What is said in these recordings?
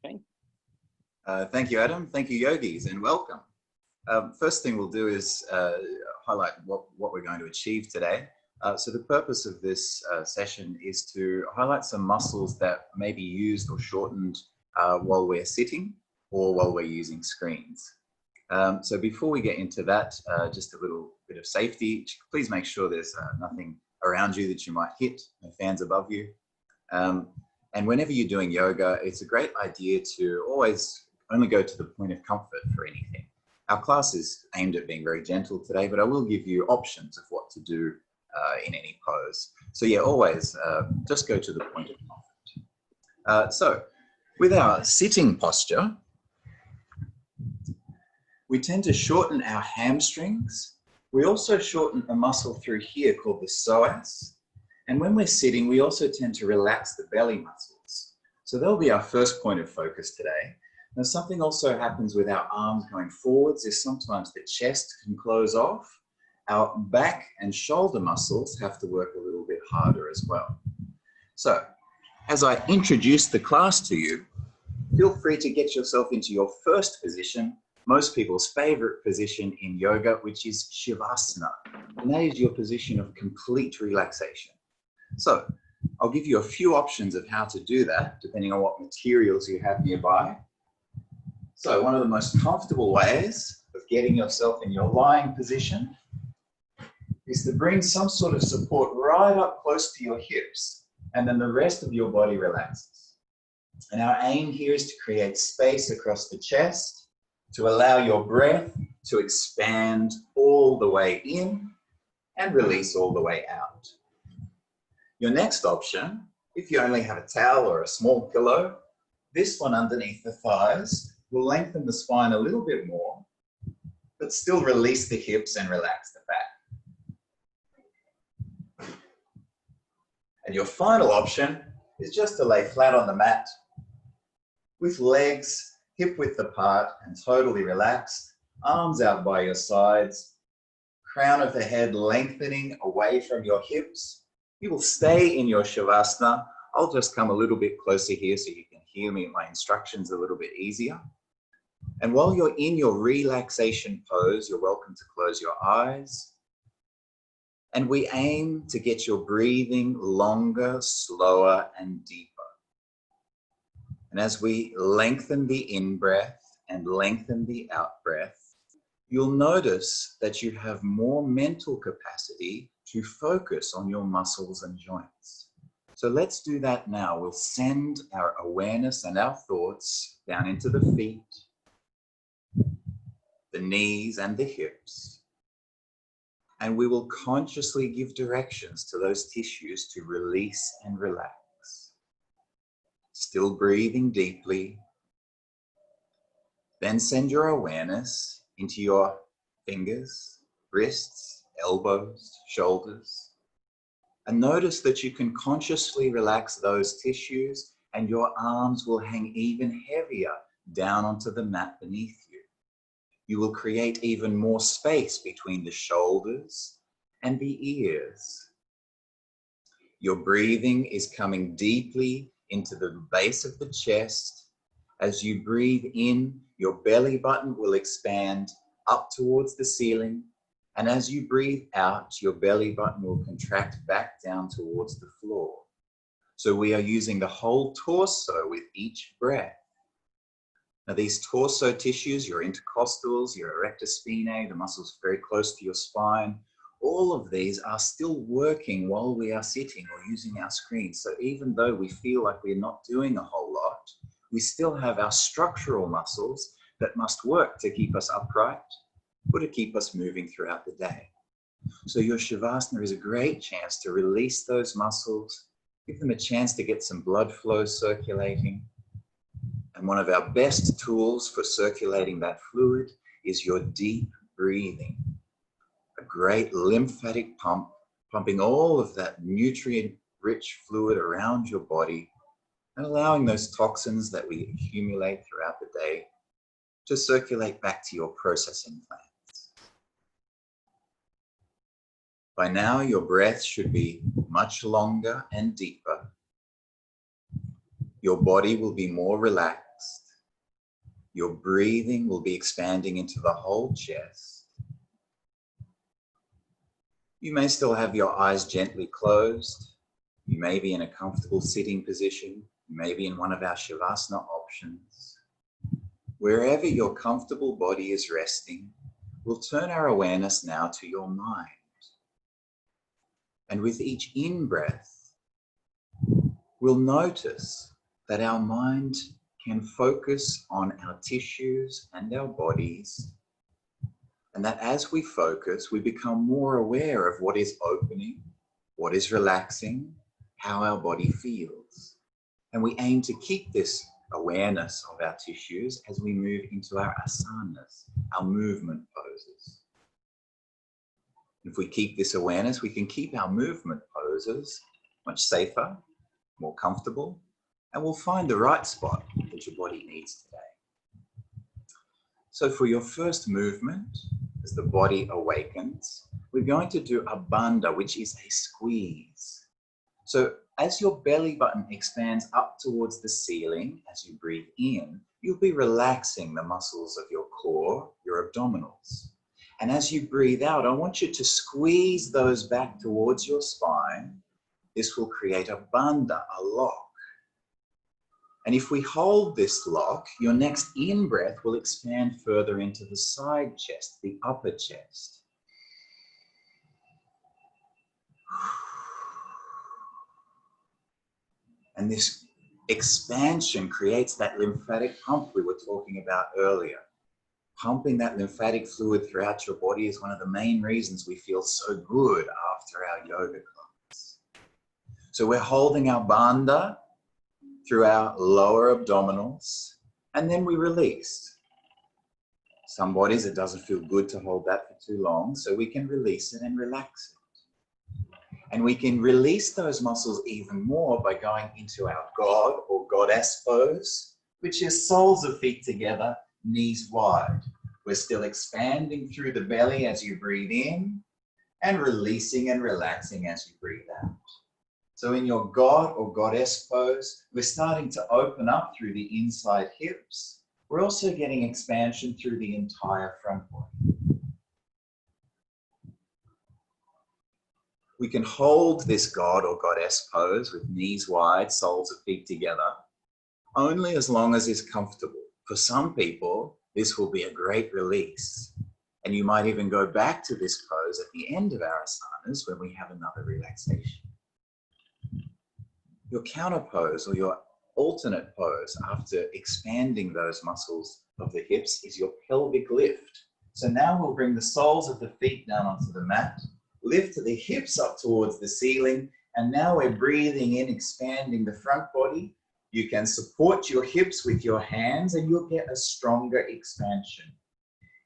Okay. Thank you, Adam. Thank you, yogis, and welcome. First thing we'll do is highlight what we're going to achieve today. So the purpose of this session is to highlight some muscles that may be used or shortened while we're sitting or while we're using screens. So before we get into that, just a little bit of safety. Please make sure there's nothing around you that you might hit, no fans above you. And whenever you're doing yoga, it's a great idea to always only go to the point of comfort for anything. Our class is aimed at being very gentle today, but I will give you options of what to do in any pose. So yeah, always just go to the point of comfort. So with our sitting posture, we tend to shorten our hamstrings. We also shorten a muscle through here called the psoas. And when we're sitting, we also tend to relax the belly muscles. So that'll be our first point of focus today. Now, something also happens with our arms going forwards is sometimes the chest can close off. Our back and shoulder muscles have to work a little bit harder as well. So as I introduce the class to you, feel free to get yourself into your first position, most people's favorite position in yoga, which is Shavasana. And that is your position of complete relaxation. So I'll give you a few options of how to do that, depending on what materials you have nearby. So one of the most comfortable ways of getting yourself in your lying position is to bring some sort of support right up close to your hips, and then the rest of your body relaxes. And our aim here is to create space across the chest to allow your breath to expand all the way in and release all the way out. Your next option, if you only have a towel or a small pillow, this one underneath the thighs will lengthen the spine a little bit more, but still release the hips and relax the back. And your final option is just to lay flat on the mat with legs hip width apart and totally relaxed, arms out by your sides, crown of the head lengthening away from your hips. You will stay in your Shavasana. I'll just come a little bit closer here so you can hear me, my instructions a little bit easier. And while you're in your relaxation pose, you're welcome to close your eyes. And we aim to get your breathing longer, slower, and deeper. And as we lengthen the in-breath and lengthen the out-breath, you'll notice that you have more mental capacity to focus on your muscles and joints. So let's do that now. We'll send our awareness and our thoughts down into the feet, the knees and the hips. And we will consciously give directions to those tissues to release and relax. Still breathing deeply. Then send your awareness into your fingers, wrists, elbows, shoulders, and notice that you can consciously relax those tissues and your arms will hang even heavier down onto the mat beneath you. You will create even more space between the shoulders and the ears. Your breathing is coming deeply into the base of the chest. As you breathe in, your belly button will expand up towards the ceiling. And as you breathe out, your belly button will contract back down towards the floor. So we are using the whole torso with each breath. Now these torso tissues, your intercostals, your erector spinae, the muscles very close to your spine, all of these are still working while we are sitting or using our screen. So even though we feel like we're not doing a whole lot, we still have our structural muscles that must work to keep us upright or to keep us moving throughout the day. So your Shavasana is a great chance to release those muscles, give them a chance to get some blood flow circulating. And one of our best tools for circulating that fluid is your deep breathing. A great lymphatic pump, pumping all of that nutrient-rich fluid around your body and allowing those toxins that we accumulate throughout the day to circulate back to your processing plant. By now, your breath should be much longer and deeper. Your body will be more relaxed. Your breathing will be expanding into the whole chest. You may still have your eyes gently closed. You may be in a comfortable sitting position. You may be in one of our Shavasana options. Wherever your comfortable body is resting, we'll turn our awareness now to your mind. And with each in-breath, we'll notice that our mind can focus on our tissues and our bodies, and that as we focus, we become more aware of what is opening, what is relaxing, how our body feels. And we aim to keep this awareness of our tissues as we move into our asanas, our movement poses. If we keep this awareness, we can keep our movement poses much safer, more comfortable, and we'll find the right spot that your body needs today. So for your first movement, as the body awakens, we're going to do a bandha, which is a squeeze. So as your belly button expands up towards the ceiling, as you breathe in, you'll be relaxing the muscles of your core, your abdominals. And as you breathe out, I want you to squeeze those back towards your spine. This will create a bandha, a lock. And if we hold this lock, your next in-breath will expand further into the side chest, the upper chest. And this expansion creates that lymphatic pump we were talking about earlier. Pumping that lymphatic fluid throughout your body is one of the main reasons we feel so good after our yoga class. So we're holding our bandha through our lower abdominals, and then we release. Some bodies, it doesn't feel good to hold that for too long, so we can release it and relax it. And we can release those muscles even more by going into our God or Goddess pose, which is soles of feet together, knees wide. We're still expanding through the belly as you breathe in, and releasing and relaxing as you breathe out. So in your God or Goddess pose, we're starting to open up through the inside hips. We're also getting expansion through the entire front body. We can hold this God or Goddess pose with knees wide, soles of feet together, only as long as it's comfortable. For some people, this will be a great release. And you might even go back to this pose at the end of our asanas when we have another relaxation. Your counter pose or your alternate pose after expanding those muscles of the hips is your pelvic lift. So now we'll bring the soles of the feet down onto the mat, lift the hips up towards the ceiling, and now we're breathing in, expanding the front body. You can support your hips with your hands and you'll get a stronger expansion.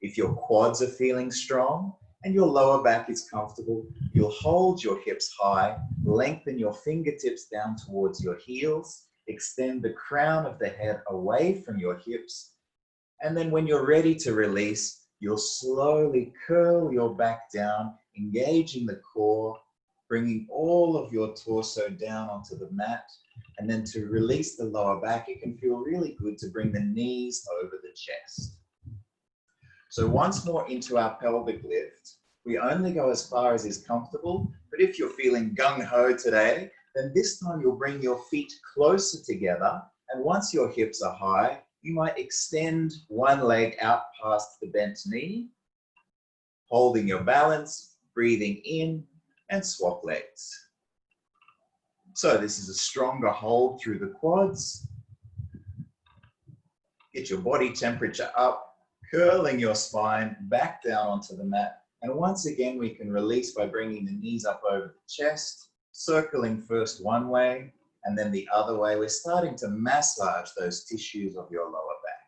If your quads are feeling strong and your lower back is comfortable, you'll hold your hips high, lengthen your fingertips down towards your heels, extend the crown of the head away from your hips, and then when you're ready to release, you'll slowly curl your back down, engaging the core, bringing all of your torso down onto the mat. And then to release the lower back, it can feel really good to bring the knees over the chest. So once more into our pelvic lift, we only go as far as is comfortable, but if you're feeling gung-ho today, then this time you'll bring your feet closer together, and once your hips are high, you might extend one leg out past the bent knee, holding your balance, breathing in, and swap legs. So this is a stronger hold through the quads. Get your body temperature up, curling your spine back down onto the mat. And once again, we can release by bringing the knees up over the chest, circling first one way and then the other way. We're starting to massage those tissues of your lower back.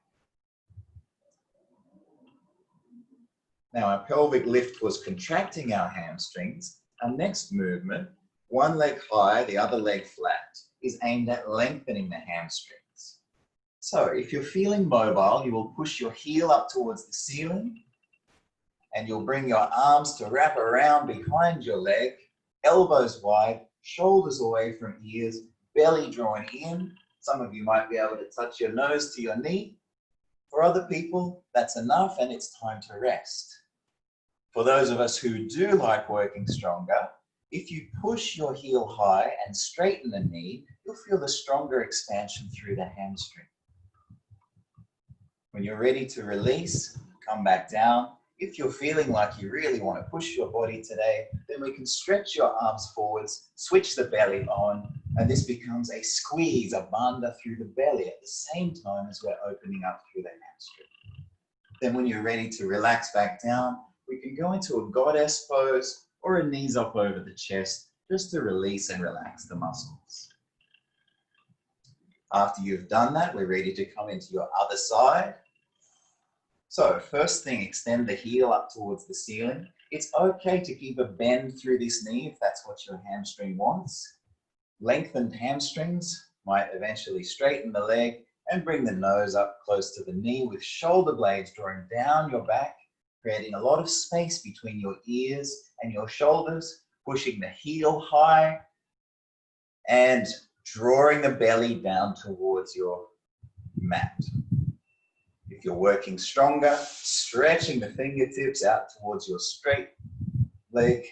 Now our pelvic lift was contracting our hamstrings. Our next movement, one leg high, the other leg flat, is aimed at lengthening the hamstrings. So if you're feeling mobile, you will push your heel up towards the ceiling and you'll bring your arms to wrap around behind your leg, elbows wide, shoulders away from ears, belly drawn in. Some of you might be able to touch your nose to your knee. For other people, that's enough and it's time to rest. For those of us who do like working stronger, if you push your heel high and straighten the knee, you'll feel the stronger expansion through the hamstring. When you're ready to release, come back down. If you're feeling like you really want to push your body today, then we can stretch your arms forwards, switch the belly on, and this becomes a squeeze, a bandha through the belly at the same time as we're opening up through the hamstring. Then when you're ready to relax back down, we can go into a goddess pose or a knees up over the chest just to release and relax the muscles. After you've done that, we're ready to come into your other side. So first thing, extend the heel up towards the ceiling. It's okay to keep a bend through this knee if that's what your hamstring wants. Lengthened hamstrings might eventually straighten the leg and bring the nose up close to the knee with shoulder blades drawing down your back, creating a lot of space between your ears and your shoulders, pushing the heel high and drawing the belly down towards your mat. If you're working stronger, stretching the fingertips out towards your straight leg.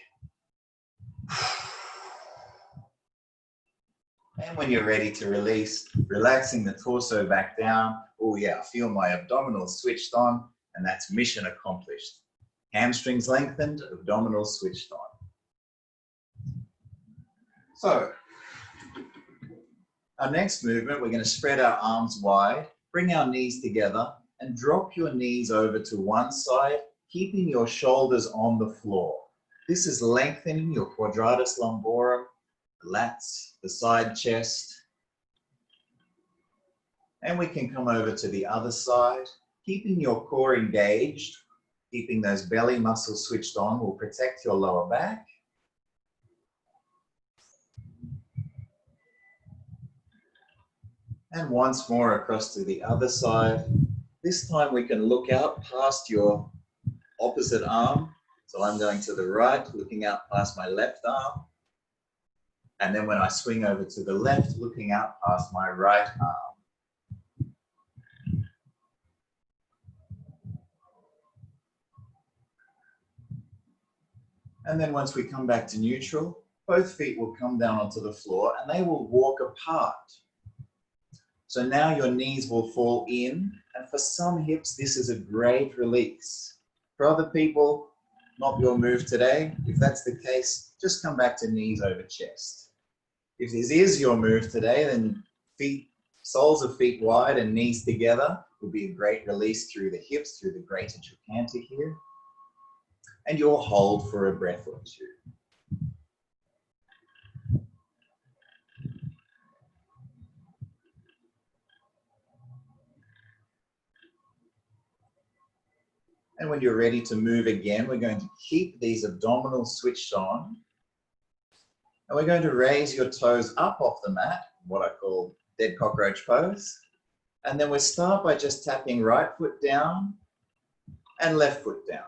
And when you're ready to release, relaxing the torso back down. Oh yeah, I feel my abdominals switched on, and that's mission accomplished. Hamstrings lengthened, abdominals switched on. So, our next movement, we're going to spread our arms wide, bring our knees together, and drop your knees over to one side, keeping your shoulders on the floor. This is lengthening your quadratus lumborum, the lats, the side chest. And we can come over to the other side, keeping your core engaged, keeping those belly muscles switched on will protect your lower back. And once more across to the other side. This time we can look out past your opposite arm. So I'm going to the right, looking out past my left arm. And then when I swing over to the left, looking out past my right arm. And then once we come back to neutral, both feet will come down onto the floor and they will walk apart. So now your knees will fall in, and for some hips, this is a great release. For other people, not your move today. If that's the case, just come back to knees over chest. If this is your move today, then feet, soles of feet wide and knees together will be a great release through the hips, through the greater trochanter here. And you'll hold for a breath or two. And when you're ready to move again, we're going to keep these abdominals switched on. And we're going to raise your toes up off the mat, what I call dead cockroach pose. And then we start by just tapping right foot down and left foot down.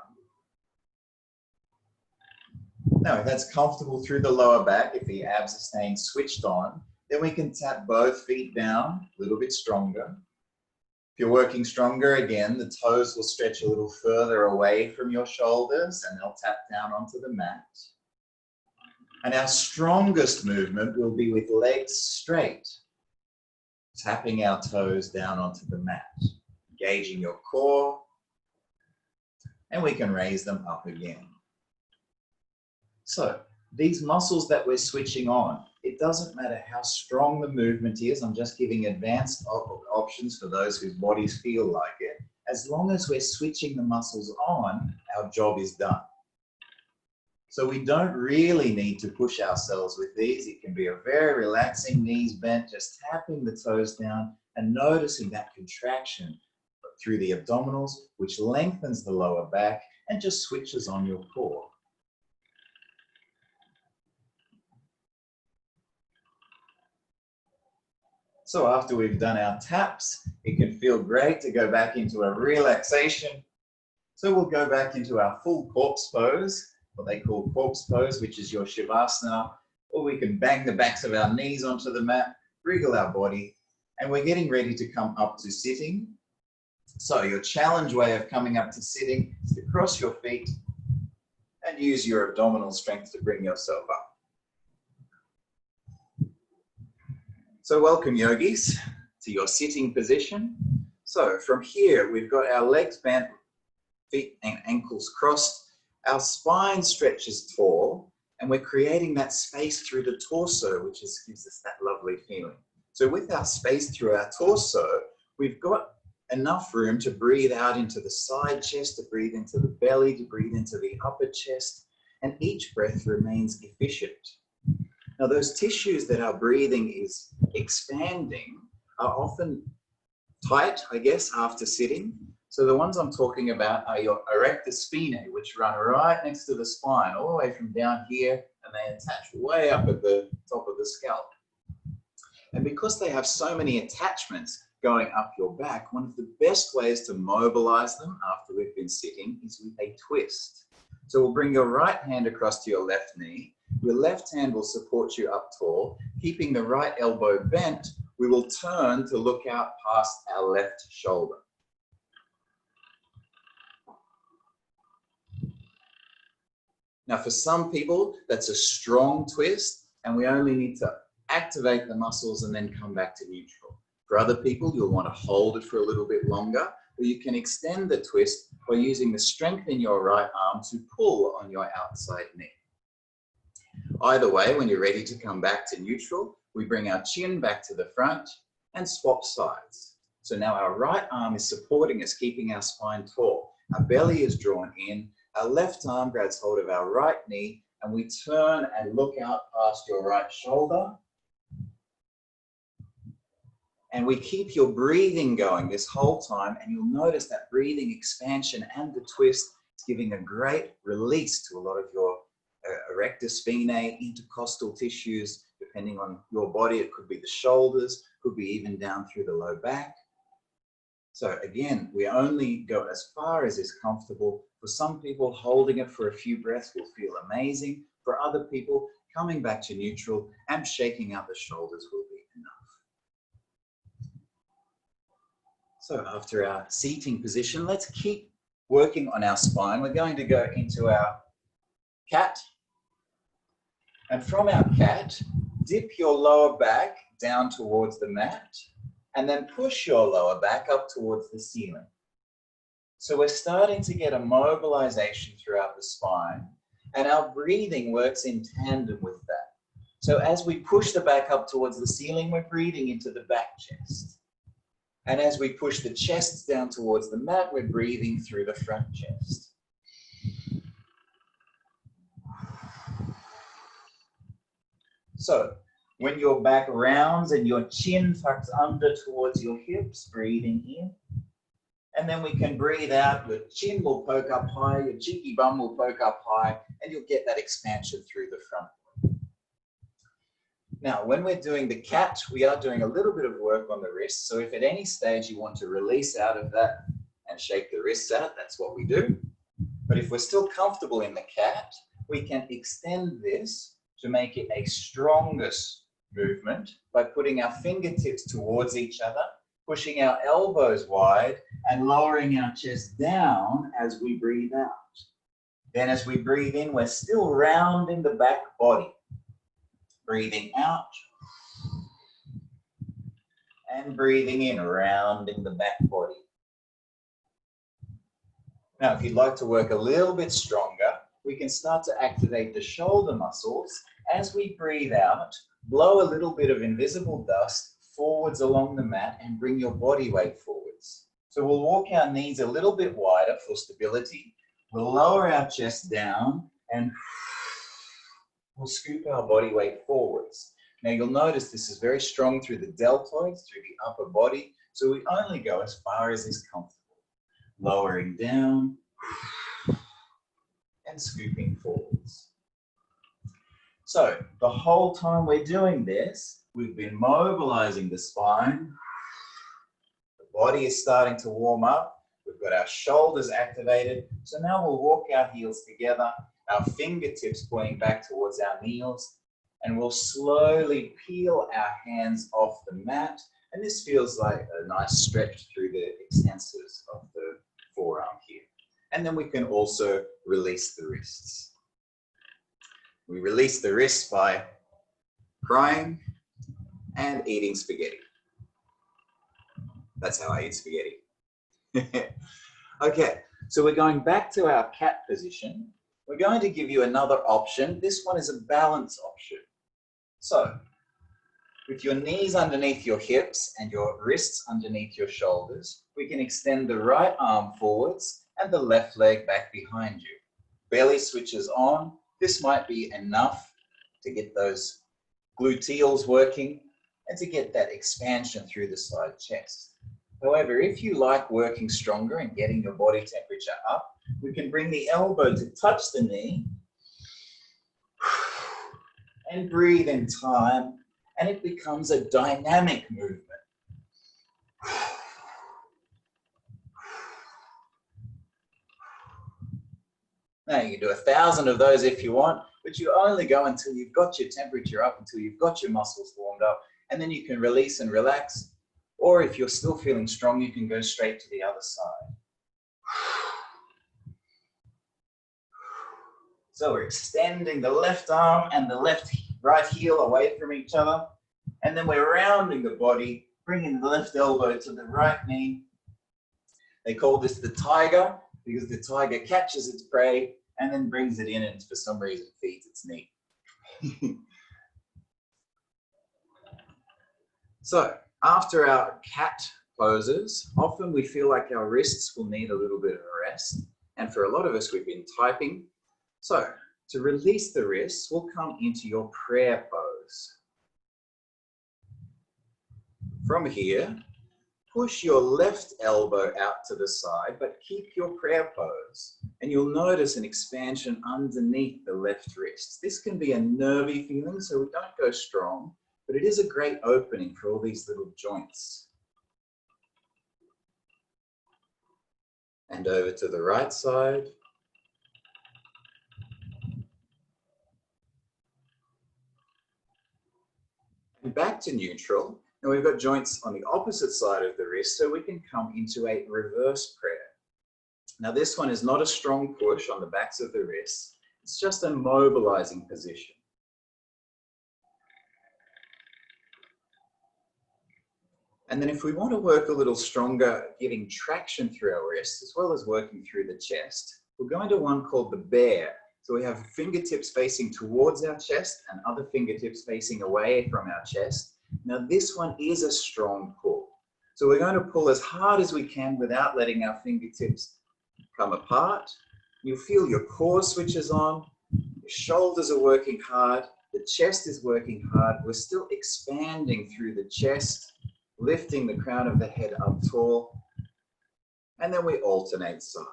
Now, if that's comfortable through the lower back, if the abs are staying switched on, then we can tap both feet down a little bit stronger. If you're working stronger, again, the toes will stretch a little further away from your shoulders and they'll tap down onto the mat. And our strongest movement will be with legs straight, tapping our toes down onto the mat, engaging your core, and we can raise them up again. So these muscles that we're switching on, it doesn't matter how strong the movement is. I'm just giving advanced options for those whose bodies feel like it. As long as we're switching the muscles on, our job is done. So we don't really need to push ourselves with these. It can be a very relaxing knees bent, just tapping the toes down and noticing that contraction through the abdominals, which lengthens the lower back and just switches on your core. So after we've done our taps, it can feel great to go back into a relaxation. So we'll go back into our full corpse pose, what they call corpse pose, which is your Shavasana, or we can bang the backs of our knees onto the mat, wriggle our body, and we're getting ready to come up to sitting. So your challenge way of coming up to sitting is to cross your feet and use your abdominal strength to bring yourself up. So welcome, yogis, to your sitting position. So from here, we've got our legs bent, feet and ankles crossed. Our spine stretches tall, and we're creating that space through the torso, which gives us that lovely feeling. So with our space through our torso, we've got enough room to breathe out into the side chest, to breathe into the belly, to breathe into the upper chest, and each breath remains efficient. Now, those tissues that our breathing is expanding are often tight, I guess, after sitting. So the ones I'm talking about are your erector spinae, which run right next to the spine, all the way from down here, and they attach way up at the top of the scalp. And because they have so many attachments going up your back, one of the best ways to mobilize them after we've been sitting is with a twist. So we'll bring your right hand across to your left knee. Your left hand will support you up tall. Keeping the right elbow bent, we will turn to look out past our left shoulder. Now, for some people, that's a strong twist, and we only need to activate the muscles and then come back to neutral. For other people, you'll want to hold it for a little bit longer, or you can extend the twist by using the strength in your right arm to pull on your outside knee. Either way, when you're ready to come back to neutral, we bring our chin back to the front and swap sides. So now our right arm is supporting us, keeping our spine tall. Our belly is drawn in. Our left arm grabs hold of our right knee, and we turn and look out past your right shoulder. And we keep your breathing going this whole time, and you'll notice that breathing expansion and the twist is giving a great release to a lot of your erector spinae, intercostal tissues, depending on your body. It could be the shoulders, could be even down through the low back. So again, we only go as far as is comfortable. For some people, holding it for a few breaths will feel amazing. For other people, coming back to neutral and shaking out the shoulders will be enough. So after our seating position, let's keep working on our spine. We're going to go into our cat. And from our cat, dip your lower back down towards the mat, and then push your lower back up towards the ceiling. So we're starting to get a mobilization throughout the spine, and our breathing works in tandem with that. So as we push the back up towards the ceiling, we're breathing into the back chest. And as we push the chest down towards the mat, we're breathing through the front chest. So when your back rounds and your chin tucks under towards your hips, breathing in. And then we can breathe out, your chin will poke up high, your cheeky bum will poke up high, and you'll get that expansion through the front. Now, when we're doing the cat, we are doing a little bit of work on the wrists. So if at any stage you want to release out of that and shake the wrists out, that's what we do. But if we're still comfortable in the cat, we can extend this to make it a strongest movement by putting our fingertips towards each other, pushing our elbows wide, and lowering our chest down as we breathe out. Then as we breathe in, we're still rounding the back body. Breathing out, and breathing in, rounding the back body. Now, if you'd like to work a little bit stronger, we can start to activate the shoulder muscles. As we breathe out, blow a little bit of invisible dust forwards along the mat and bring your body weight forwards. So we'll walk our knees a little bit wider for stability. We'll lower our chest down and we'll scoop our body weight forwards. Now you'll notice this is very strong through the deltoids, through the upper body. So we only go as far as is comfortable. Lowering down and scooping forwards. So the whole time we're doing this, we've been mobilizing the spine. The body is starting to warm up. We've got our shoulders activated. So now we'll walk our heels together, our fingertips pointing back towards our knees, and we'll slowly peel our hands off the mat. And this feels like a nice stretch through the extensors And then we can also release the wrists. We release the wrists by crying and eating spaghetti. That's how I eat spaghetti. Okay, so we're going back to our cat position. We're going to give you another option. This one is a balance option. So, with your knees underneath your hips and your wrists underneath your shoulders, we can extend the right arm forwards and the left leg back behind you. Belly switches on. This might be enough to get those gluteals working and to get that expansion through the side chest. However, if you like working stronger and getting your body temperature up, we can bring the elbow to touch the knee and breathe in time, and it becomes a dynamic movement. Now you can do 1,000 of those if you want, but you only go until you've got your temperature up, until you've got your muscles warmed up, and then you can release and relax. Or if you're still feeling strong, you can go straight to the other side. So we're extending the left arm and the right heel away from each other. And then we're rounding the body, bringing the left elbow to the right knee. They call this the tiger because the tiger catches its prey and then brings it in and for some reason feeds its knee. So after our cat poses, often we feel like our wrists will need a little bit of a rest. And for a lot of us, we've been typing. So to release the wrists, we'll come into your prayer pose. From here, push your left elbow out to the side, but keep your prayer pose. And you'll notice an expansion underneath the left wrist. This can be a nervy feeling, so we don't go strong, but it is a great opening for all these little joints. And over to the right side. And back to neutral. And we've got joints on the opposite side of the wrist, so we can come into a reverse prayer. Now this one is not a strong push on the backs of the wrists. It's just a mobilizing position. And then if we want to work a little stronger, giving traction through our wrists, as well as working through the chest, we're going to one called the bear. So we have fingertips facing towards our chest and other fingertips facing away from our chest. Now this one is a strong pull. So we're going to pull as hard as we can without letting our fingertips come apart. You'll feel your core switches on, your shoulders are working hard, the chest is working hard. We're still expanding through the chest, lifting the crown of the head up tall, and then we alternate sides.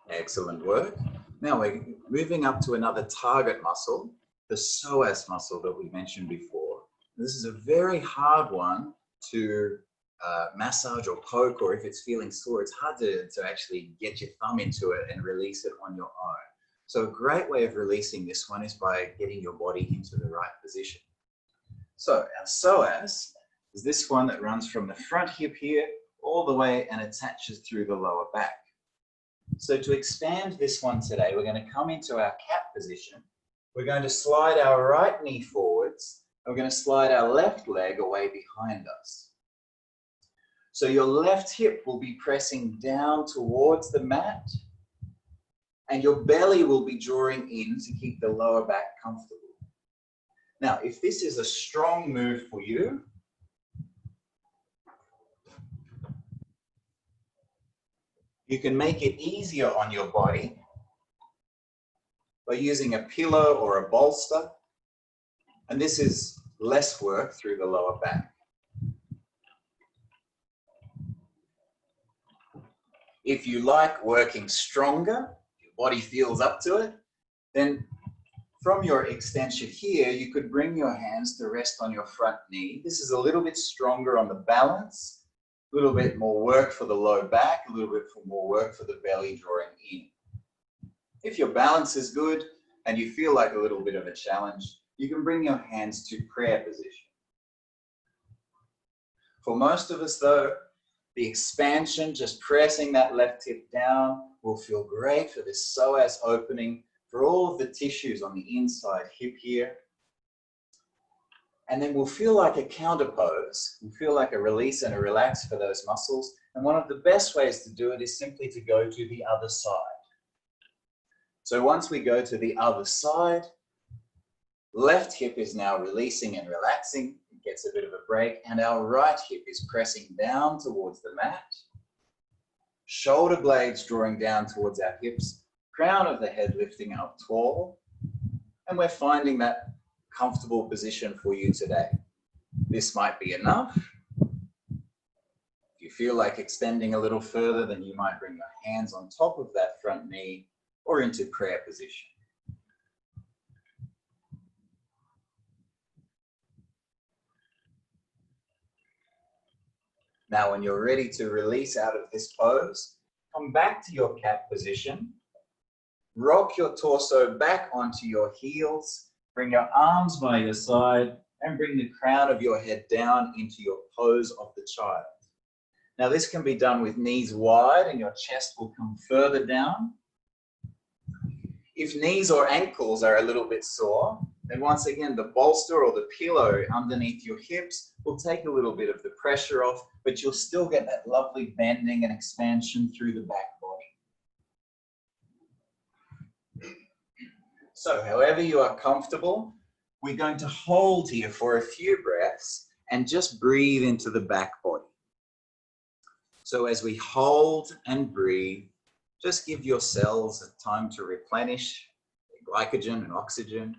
Excellent work. Now we're moving up to another target muscle, the psoas muscle that we mentioned before. This is a very hard one to massage or poke, or if it's feeling sore, it's hard to actually get your thumb into it and release it on your own. So a great way of releasing this one is by getting your body into the right position. So our psoas is this one that runs from the front hip here all the way and attaches through the lower back. So to expand this one today, we're going to come into our cat position. We're going to slide our right knee forwards. And we're going to slide our left leg away behind us. So your left hip will be pressing down towards the mat, and your belly will be drawing in to keep the lower back comfortable. Now, if this is a strong move for you, you can make it easier on your body by using a pillow or a bolster, and this is less work through the lower back. If you like working stronger, your body feels up to it, then from your extension here, you could bring your hands to rest on your front knee. This is a little bit stronger on the balance, a little bit more work for the low back, a little bit more work for the belly drawing in. If your balance is good and you feel like a little bit of a challenge, you can bring your hands to prayer position. For most of us though, the expansion, just pressing that left hip down, will feel great for this psoas opening, for all of the tissues on the inside hip here. And then we'll feel like a counter pose. We'll feel like a release and a relax for those muscles. And one of the best ways to do it is simply to go to the other side. So once we go to the other side, left hip is now releasing and relaxing. It gets a bit of a break. And our right hip is pressing down towards the mat. Shoulder blades drawing down towards our hips. Crown of the head lifting up tall. And we're finding that comfortable position for you today. This might be enough. If you feel like extending a little further, then you might bring your hands on top of that front knee or into prayer position. Now, when you're ready to release out of this pose, come back to your cat position. Rock your torso back onto your heels. Bring your arms by your side and bring the crown of your head down into your pose of the child. Now this can be done with knees wide and your chest will come further down. If knees or ankles are a little bit sore, then once again the bolster or the pillow underneath your hips will take a little bit of the pressure off, but you'll still get that lovely bending and expansion through the back body. So however you are comfortable, we're going to hold here for a few breaths and just breathe into the back body. So as we hold and breathe, just give your cells a time to replenish glycogen and oxygen.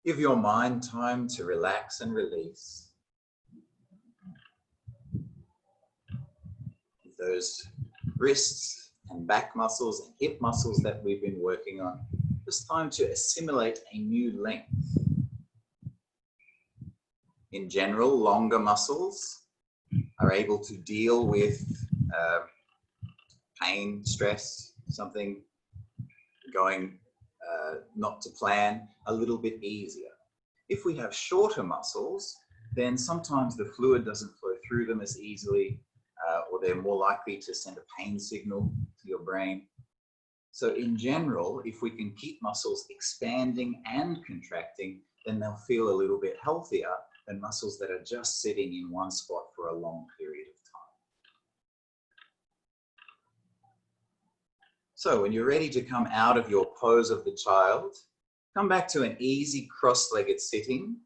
Give your mind time to relax and release. Those wrists and back muscles and hip muscles that we've been working on, just time to assimilate a new length. In general, longer muscles are able to deal with pain, stress, something going not to plan a little bit easier. If we have shorter muscles, then sometimes the fluid doesn't flow through them as easily, or they're more likely to send a pain signal to your brain. So in general, if we can keep muscles expanding and contracting, then they'll feel a little bit healthier than muscles that are just sitting in one spot for a long period of time. So when you're ready to come out of your pose of the child, come back to an easy cross-legged sitting,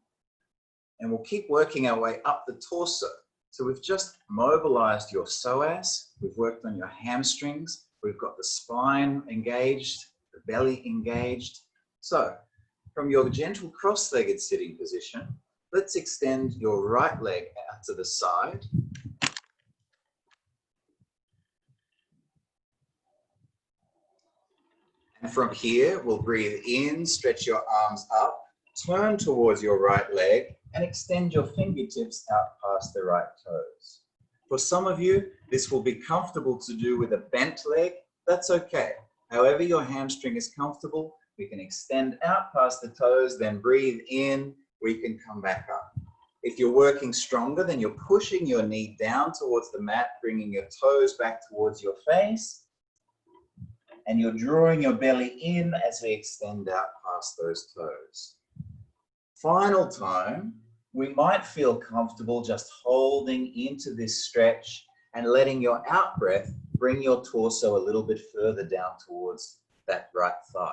and we'll keep working our way up the torso. So we've just mobilized your psoas, we've worked on your hamstrings, we've got the spine engaged, the belly engaged. So from your gentle cross-legged sitting position, let's extend your right leg out to the side. And from here, we'll breathe in, stretch your arms up, turn towards your right leg, and extend your fingertips out past the right toes. For some of you, this will be comfortable to do with a bent leg. That's okay. However your hamstring is comfortable, we can extend out past the toes, then breathe in, we can come back up. If you're working stronger, then you're pushing your knee down towards the mat, bringing your toes back towards your face, and you're drawing your belly in as we extend out past those toes. Final time, we might feel comfortable just holding into this stretch and letting your out breath bring your torso a little bit further down towards that right thigh.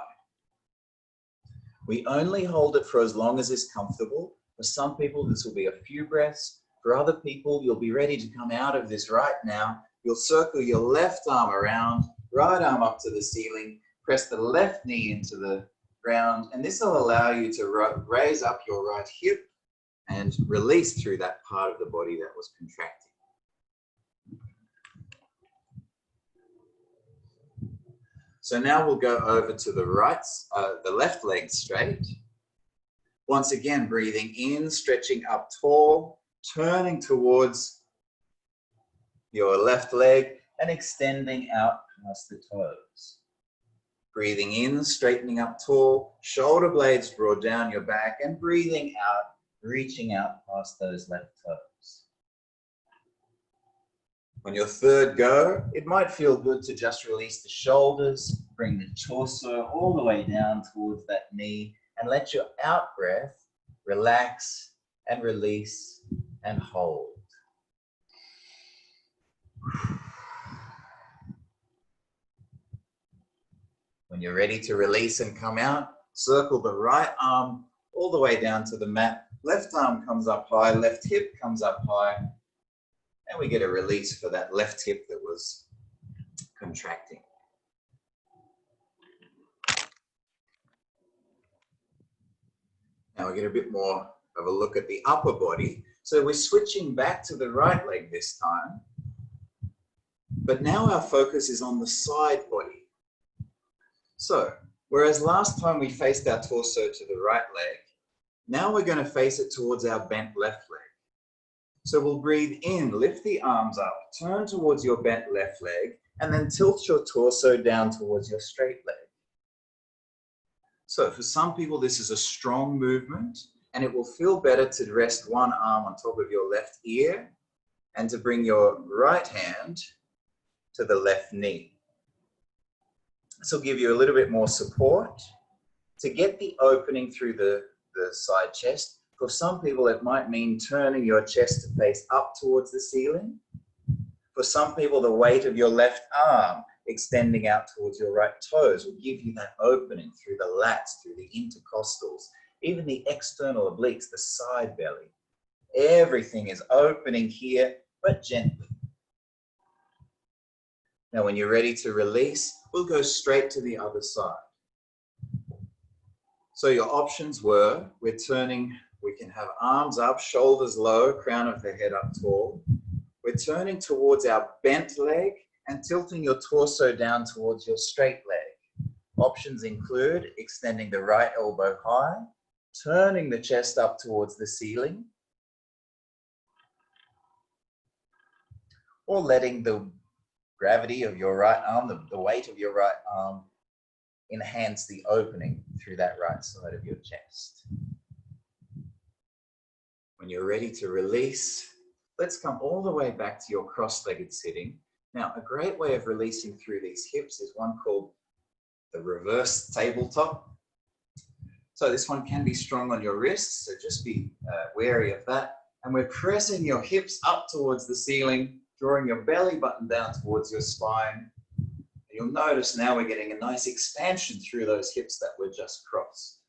We only hold it for as long as is comfortable. For some people, this will be a few breaths. For other people, you'll be ready to come out of this right now. You'll circle your left arm around, right arm up to the ceiling, press the left knee into the ground, and this will allow you to raise up your right hip and release through that part of the body that was contracting. So now we'll go over to the left leg straight. Once again, breathing in, stretching up tall, turning towards your left leg and extending out past the toes. Breathing in, straightening up tall, shoulder blades draw down your back, and breathing out, reaching out past those left toes. On your third go, it might feel good to just release the shoulders, bring the torso all the way down towards that knee, and let your out breath relax and release and hold. When you're ready to release and come out, circle the right arm all the way down to the mat. Left arm comes up high, left hip comes up high. And we get a release for that left hip that was contracting. Now we get a bit more of a look at the upper body. So we're switching back to the right leg this time. But now our focus is on the side body. So, whereas last time we faced our torso to the right leg, now we're going to face it towards our bent left leg. So we'll breathe in, lift the arms up, turn towards your bent left leg, and then tilt your torso down towards your straight leg. So for some people, this is a strong movement, and it will feel better to rest one arm on top of your left ear and to bring your right hand to the left knee. This will give you a little bit more support to get the opening through the side chest. For some people, it might mean turning your chest to face up towards the ceiling. For some people, the weight of your left arm extending out towards your right toes will give you that opening through the lats, through the intercostals, even the external obliques, the side belly. Everything is opening here, but gently. Now, when you're ready to release, we'll go straight to the other side. So your options were, we're turning, we can have arms up, shoulders low, crown of the head up tall. We're turning towards our bent leg and tilting your torso down towards your straight leg. Options include extending the right elbow high, turning the chest up towards the ceiling, or letting the gravity of your right arm, the weight of your right arm, enhance the opening through that right side of your chest. When you're ready to release, let's come all the way back to your cross-legged sitting. Now, a great way of releasing through these hips is one called the reverse tabletop. So this one can be strong on your wrists, so just be wary of that. And we're pressing your hips up towards the ceiling, drawing your belly button down towards your spine. You'll notice now we're getting a nice expansion through those hips that were just crossed.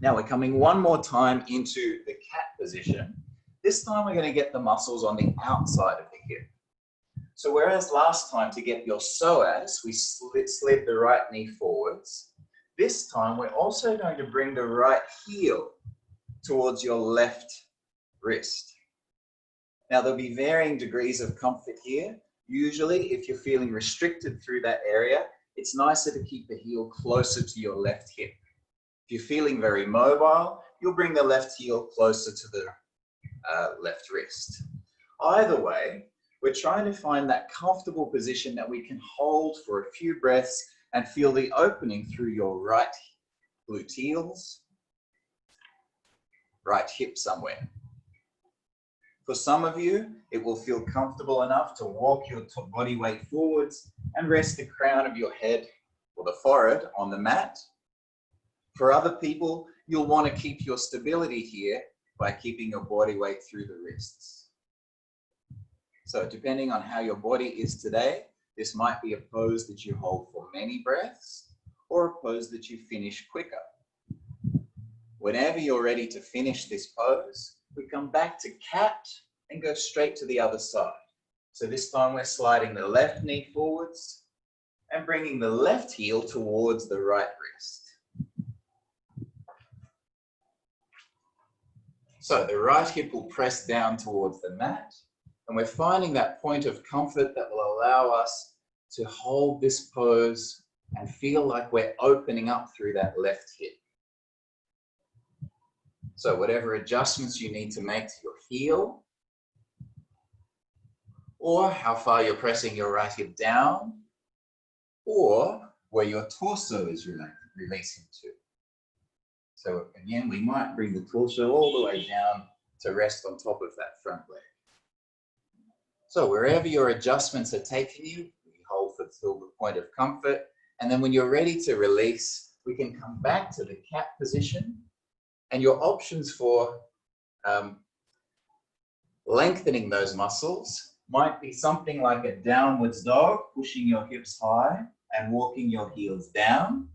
Now we're coming one more time into the cat position. This time we're going to get the muscles on the outside of the hip. So whereas last time to get your psoas, we slid the right knee forwards, this time we're also going to bring the right heel towards your left wrist. Now there'll be varying degrees of comfort here. Usually if you're feeling restricted through that area, it's nicer to keep the heel closer to your left hip. If you're feeling very mobile, you'll bring the left heel closer to the left wrist. Either way, we're trying to find that comfortable position that we can hold for a few breaths and feel the opening through your right gluteals, right hip somewhere. For some of you, it will feel comfortable enough to walk your body weight forwards and rest the crown of your head or the forehead on the mat. For other people, you'll want to keep your stability here by keeping your body weight through the wrists. So depending on how your body is today, this might be a pose that you hold for many breaths or a pose that you finish quicker. Whenever you're ready to finish this pose, we come back to cat and go straight to the other side. So this time we're sliding the left knee forwards and bringing the left heel towards the right wrist. So the right hip will press down towards the mat, and we're finding that point of comfort that will allow us to hold this pose and feel like we're opening up through that left hip. So whatever adjustments you need to make to your heel, or how far you're pressing your right hip down, or where your torso is releasing to. So again, we might bring the torso all the way down to rest on top of that front leg. So wherever your adjustments are taking you, we hold till the point of comfort. And then when you're ready to release, we can come back to the cat position. And your options for lengthening those muscles might be something like a downwards dog, pushing your hips high and walking your heels down.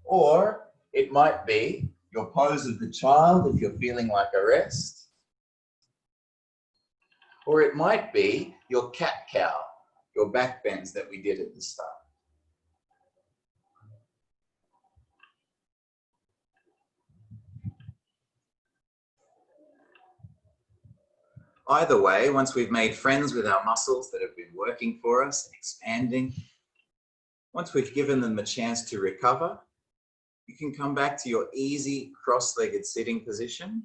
Or it might be your pose of the child if you're feeling like a rest. Or it might be your cat-cow, your back bends that we did at the start. Either way, once we've made friends with our muscles that have been working for us and expanding, once we've given them a chance to recover, you can come back to your easy cross-legged sitting position.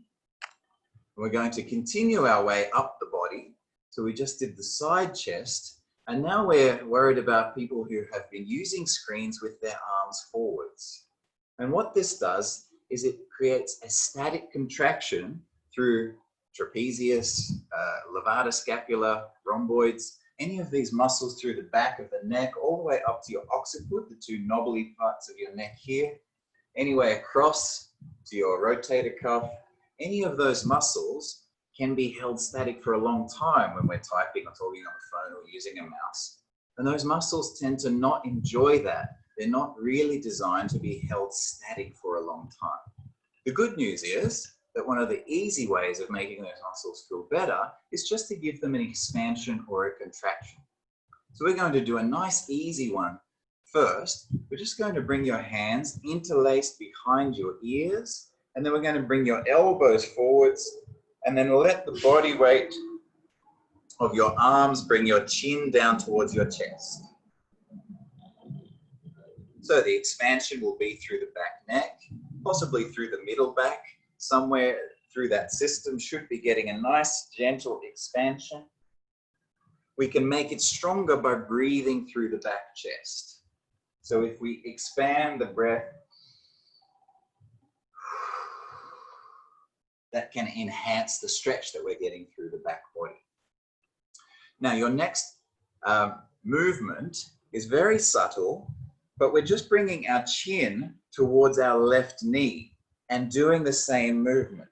We're going to continue our way up the body. So we just did the side chest, and now we're worried about people who have been using screens with their arms forwards. And what this does is it creates a static contraction through trapezius, levator scapula, rhomboids, any of these muscles through the back of the neck, all the way up to your occiput, the two knobbly parts of your neck here, any way across to your rotator cuff. Any of those muscles can be held static for a long time when we're typing or talking on the phone or using a mouse. And those muscles tend to not enjoy that. They're not really designed to be held static for a long time. The good news is that one of the easy ways of making those muscles feel better is just to give them an expansion or a contraction. So we're going to do a nice easy one first. We're just going to bring your hands interlaced behind your ears, and then we're going to bring your elbows forwards, and then let the body weight of your arms bring your chin down towards your chest. So the expansion will be through the back neck, possibly through the middle back, somewhere through that system should be getting a nice gentle expansion. We can make it stronger by breathing through the back chest. So if we expand the breath, that can enhance the stretch that we're getting through the back body. Now your next movement is very subtle, but we're just bringing our chin towards our left knee and doing the same movement.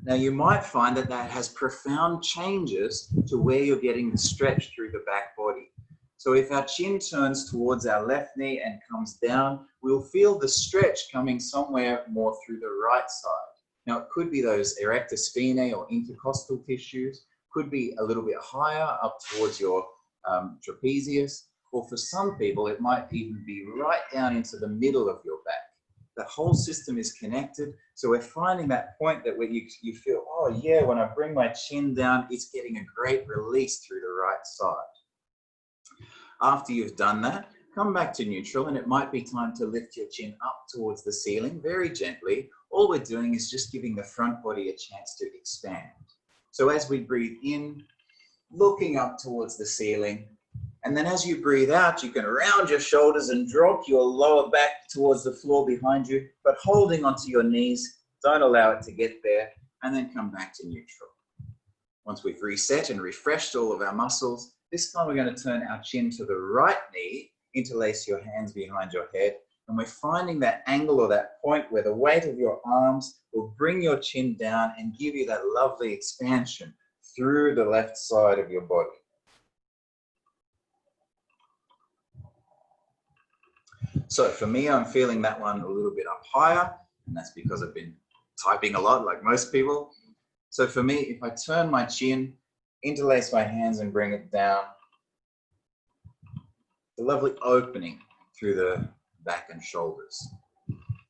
Now you might find that that has profound changes to where you're getting the stretch through the back body. So if our chin turns towards our left knee and comes down, we'll feel the stretch coming somewhere more through the right side. Now it could be those erector spinae or intercostal tissues, could be a little bit higher up towards your trapezius, or for some people it might even be right down into the middle of your back. The whole system is connected, so we're finding that point that where you feel, oh yeah, when I bring my chin down, it's getting a great release through the right side. After you've done that, come back to neutral, and it might be time to lift your chin up towards the ceiling very gently. All we're doing is just giving the front body a chance to expand. So as we breathe in, looking up towards the ceiling, and then as you breathe out, you can round your shoulders and drop your lower back towards the floor behind you, but holding onto your knees, don't allow it to get there, and then come back to neutral. Once we've reset and refreshed all of our muscles, this time we're going to turn our chin to the right knee, interlace your hands behind your head, and we're finding that angle or that point where the weight of your arms will bring your chin down and give you that lovely expansion through the left side of your body. So for me, I'm feeling that one a little bit up higher, and that's because I've been typing a lot like most people. So for me, if I turn my chin, interlace my hands and bring it down, the lovely opening through the back and shoulders.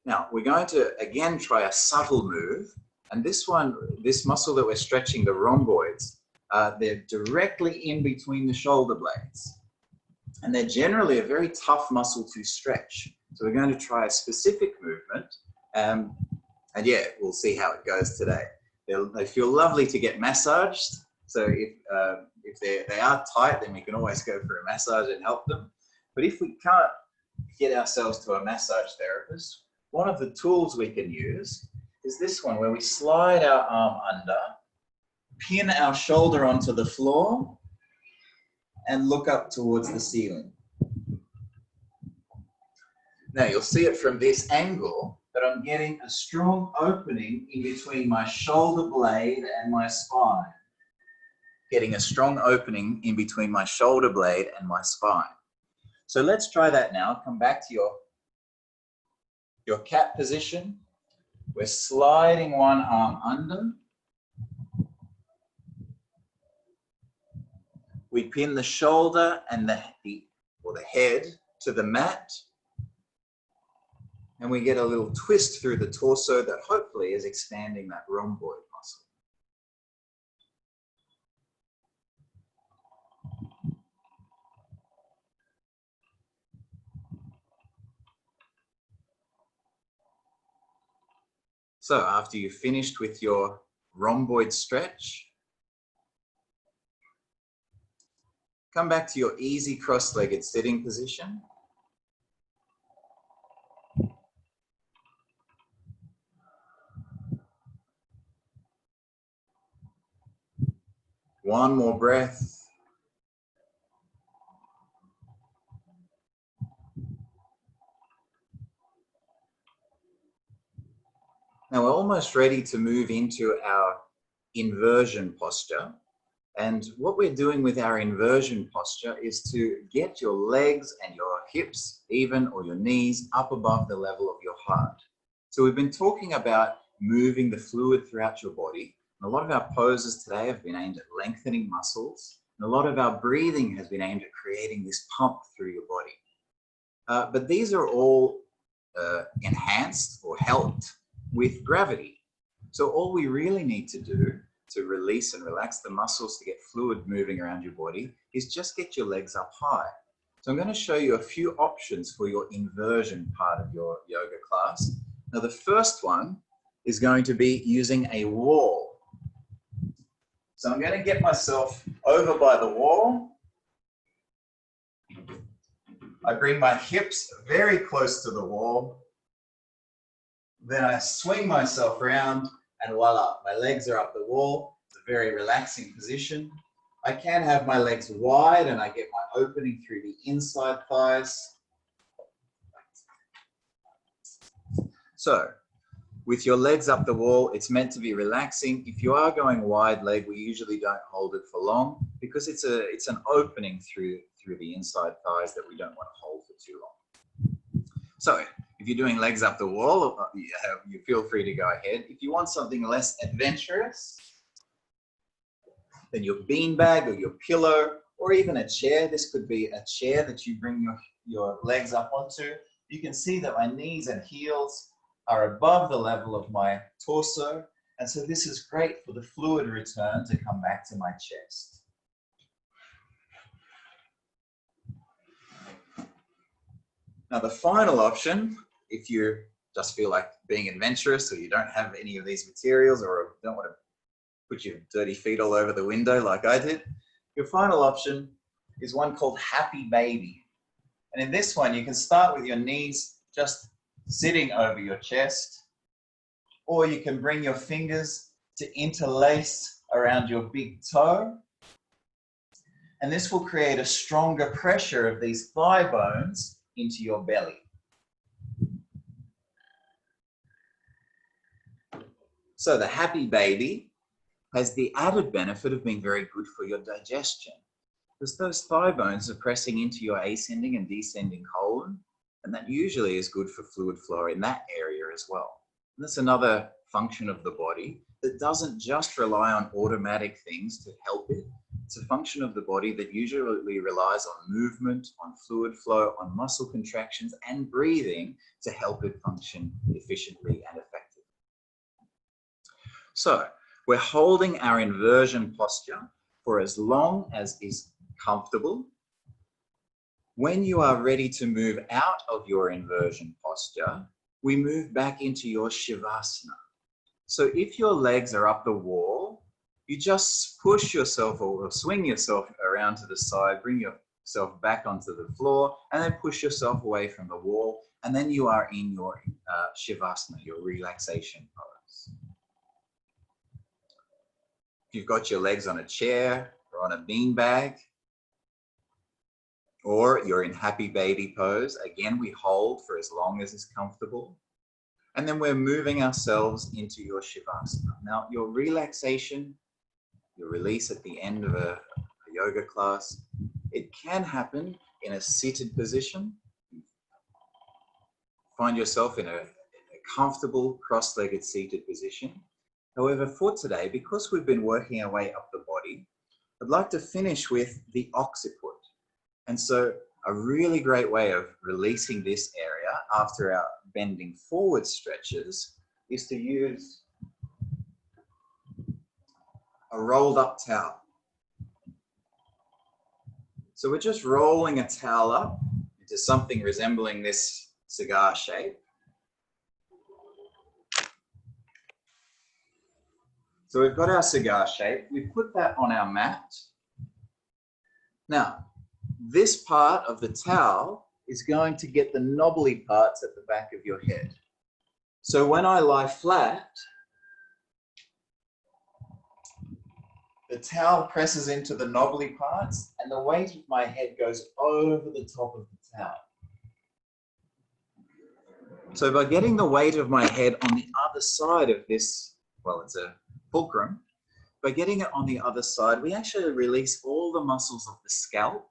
Now we're going to again try a subtle move, and this muscle that we're stretching, the rhomboids, they're directly in between the shoulder blades. And they're generally a very tough muscle to stretch. So we're going to try a specific movement. And yeah, we'll see how it goes today. They feel lovely to get massaged. So if they are tight, then we can always go for a massage and help them. But if we can't get ourselves to a massage therapist, one of the tools we can use is this one, where we slide our arm under, pin our shoulder onto the floor, and look up towards the ceiling. Now you'll see it from this angle that I'm getting a strong opening in between my shoulder blade and my spine. Getting a strong opening in between my shoulder blade and my spine. So let's try that now. Come back to your cat position. We're sliding one arm under. We pin the shoulder and the head to the mat. And we get a little twist through the torso that hopefully is expanding that rhomboid muscle. So after you've finished with your rhomboid stretch, come back to your easy cross-legged sitting position. One more breath. Now we're almost ready to move into our inversion posture. And what we're doing with our inversion posture is to get your legs and your hips even, or your knees up above the level of your heart. So we've been talking about moving the fluid throughout your body. And a lot of our poses today have been aimed at lengthening muscles. And a lot of our breathing has been aimed at creating this pump through your body. But these are all enhanced or helped with gravity. So all we really need to do to release and relax the muscles, to get fluid moving around your body, is just get your legs up high. So I'm going to show you a few options for your inversion part of your yoga class. Now the first one is going to be using a wall. So I'm going to get myself over by the wall. I bring my hips very close to the wall. Then I swing myself around and voila, my legs are up the wall. It's a very relaxing position. I can have my legs wide and I get my opening through the inside thighs. So with your legs up the wall, it's meant to be relaxing. If you are going wide leg, we usually don't hold it for long because it's an opening through the inside thighs that we don't want to hold for too long. So if you're doing legs up the wall, you feel free to go ahead. If you want something less adventurous, then your beanbag or your pillow or even a chair. This could be a chair that you bring your legs up onto. You can see that my knees and heels are above the level of my torso. And so this is great for the fluid return to come back to my chest. Now the final option, if you just feel like being adventurous or you don't have any of these materials or don't want to put your dirty feet all over the window like I did, your final option is one called Happy Baby. And in this one, you can start with your knees just sitting over your chest, or you can bring your fingers to interlace around your big toe. And this will create a stronger pressure of these thigh bones into your belly. So the Happy Baby has the added benefit of being very good for your digestion, because those thigh bones are pressing into your ascending and descending colon, and that usually is good for fluid flow in that area as well. And that's another function of the body that doesn't just rely on automatic things to help it. It's a function of the body that usually relies on movement, on fluid flow, on muscle contractions and breathing to help it function efficiently and effectively. So we're holding our inversion posture for as long as is comfortable. When you are ready to move out of your inversion posture, we move back into your Shavasana. So if your legs are up the wall, you just push yourself or swing yourself around to the side, bring yourself back onto the floor, and then push yourself away from the wall. And then you are in your Shavasana, your relaxation pose. If you've got your legs on a chair or on a beanbag, or you're in happy baby pose, again, we hold for as long as is comfortable. And then we're moving ourselves into your Shavasana. Now, your relaxation, your release at the end of a yoga class, it can happen in a seated position. Find yourself in a comfortable cross-legged seated position. However, for today, because we've been working our way up the body, I'd like to finish with the occiput. And so a really great way of releasing this area after our bending forward stretches is to use a rolled up towel. So we're just rolling a towel up into something resembling this cigar shape. So we've got our cigar shape. We put that on our mat. Now, this part of the towel is going to get the knobbly parts at the back of your head. So when I lie flat, the towel presses into the knobbly parts and the weight of my head goes over the top of the towel. So by getting the weight of my head on the other side of this, well, it's a fulcrum, by getting it on the other side, we actually release all the muscles of the scalp.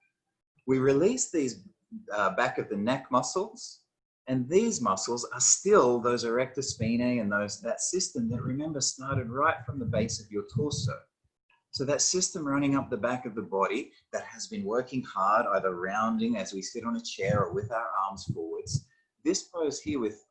We release these back of the neck muscles, and these muscles are still those erector spinae and that system that, remember, started right from the base of your torso. So that system running up the back of the body that has been working hard, either rounding as we sit on a chair or with our arms forwards. This pose here with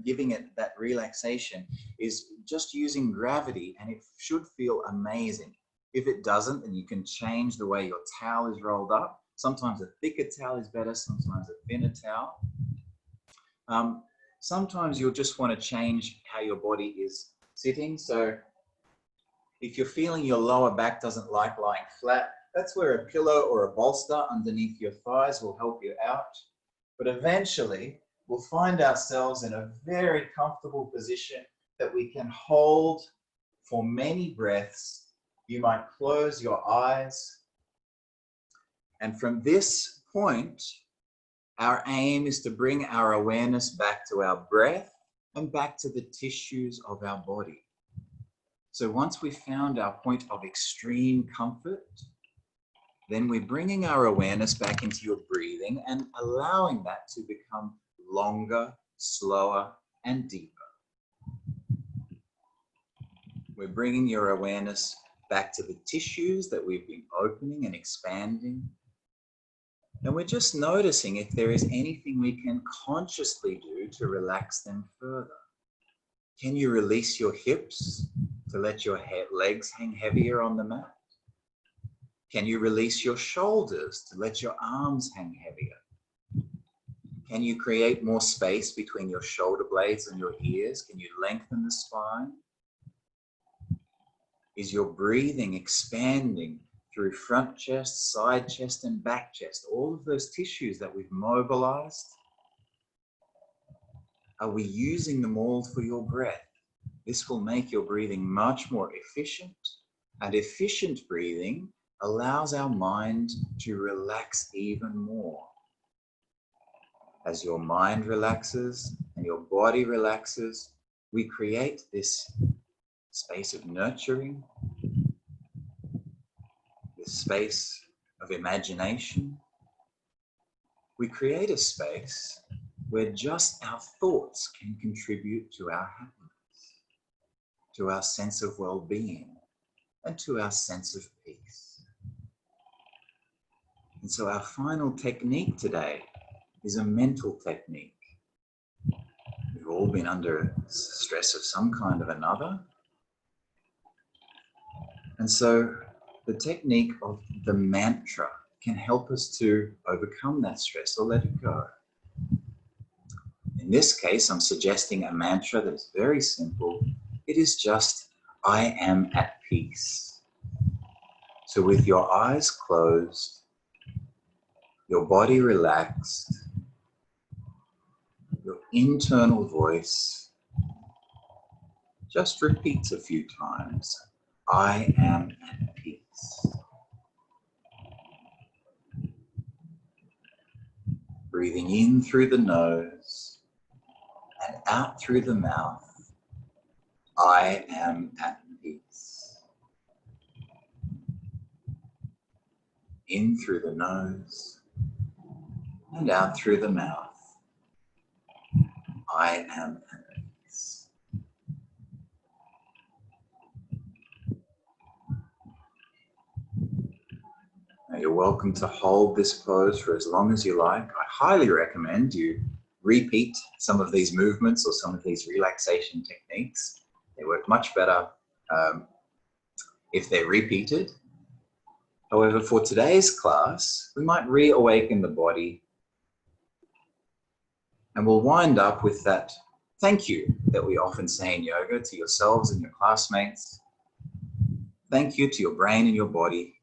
giving it that relaxation is just using gravity, and it should feel amazing. If it doesn't, then you can change the way your towel is rolled up. Sometimes a thicker towel is better, sometimes a thinner towel. Sometimes you'll just want to change how your body is sitting. So if you're feeling your lower back doesn't like lying flat, that's where a pillow or a bolster underneath your thighs will help you out. But eventually, we'll find ourselves in a very comfortable position that we can hold for many breaths. You might close your eyes. And from this point, our aim is to bring our awareness back to our breath and back to the tissues of our body. So once we've found our point of extreme comfort, then we're bringing our awareness back into your breathing and allowing that to become longer, slower, and deeper. We're bringing your awareness back to the tissues that we've been opening and expanding. And we're just noticing if there is anything we can consciously do to relax them further. Can you release your hips to let your legs hang heavier on the mat? Can you release your shoulders to let your arms hang heavier? Can you create more space between your shoulder blades and your ears? Can you lengthen the spine? Is your breathing expanding through front chest, side chest, and back chest? All of those tissues that we've mobilized, are we using them all for your breath? This will make your breathing much more efficient, and efficient breathing allows our mind to relax even more. As your mind relaxes and your body relaxes, we create this space of nurturing, this space of imagination. We create a space where just our thoughts can contribute to our happiness, to our sense of well-being, and to our sense of peace. And so our final technique today is a mental technique. We've all been under stress of some kind or another. And so the technique of the mantra can help us to overcome that stress or let it go. In this case, I'm suggesting a mantra that is very simple. It is just, I am at peace. So with your eyes closed, your body relaxed, your internal voice just repeats a few times, I am at peace. Breathing in through the nose and out through the mouth, I am at peace. In through the nose and out through the mouth, I am at peace. Now you're welcome to hold this pose for as long as you like. I highly recommend you repeat some of these movements or some of these relaxation techniques. They work much better if they're repeated. However, for today's class, we might reawaken the body, and we'll wind up with that thank you that we often say in yoga to yourselves and your classmates. Thank you to your brain and your body